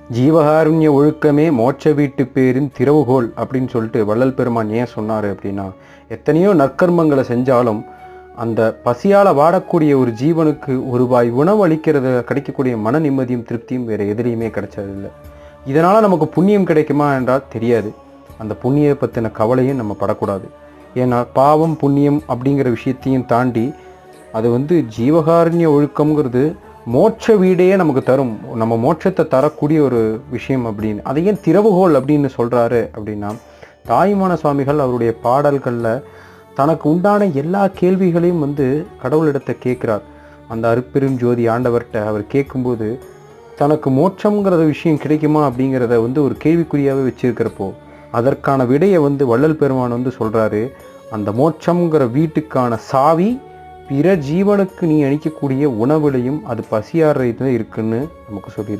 ஜீவகாருண்ய ஒழுக்கமே மோட்ச வீட்டு பேரின் திறவுகோல் அப்படின்னு சொல்லிட்டு வள்ளல் பெருமான் ஏன் சொன்னார் அப்படின்னா, எத்தனையோ நற்கர்மங்களை செஞ்சாலும் அந்த பசியால் வாடக்கூடிய ஒரு ஜீவனுக்கு ஒரு வாய் உணவு அளிக்கிறது கிடைக்கக்கூடிய மன நிம்மதியும் திருப்தியும் வேறு எதுலேயுமே கிடைச்சதில்லை. இதனால் நமக்கு புண்ணியம் கிடைக்குமா என்றால் தெரியாது. அந்த புண்ணியை பற்றின கவலையும் நம்ம படக்கூடாது. ஏன்னா பாவம் புண்ணியம் அப்படிங்கிற விஷயத்தையும் தாண்டி அது ஜீவகாருண்ய ஒழுக்கம்ங்கிறது மோட்ச வீடையே நமக்கு தரும், நம்ம மோட்சத்தை தரக்கூடிய ஒரு விஷயம் அப்படின்னு. அதை ஏன் திறவுகோல் அப்படின்னு சொல்கிறாரு அப்படின்னா, தாயுமான சுவாமிகள் அவருடைய பாடல்களில் தனக்கு உண்டான எல்லா கேள்விகளையும் கடவுளிடத்தை கேட்குறார். அந்த அருட்பெரும் ஜோதி ஆண்டவர்கிட்ட அவர் கேட்கும்போது தனக்கு மோட்சங்கிறத விஷயம் கிடைக்குமா அப்படிங்கிறத ஒரு கேள்விக்குறியாகவே வச்சிருக்கிறப்போ அதற்கான விடையை வள்ளல் பெருமான் சொல்கிறாரு. அந்த மோட்சங்கிற வீட்டுக்கான சாவி பிற ஜீவனுக்கு நீ அளிக்கக்கூடிய உணவுலையும் அது பசியாறுறதுல இருக்குன்னு நமக்கு சொல்லியிருக்கு.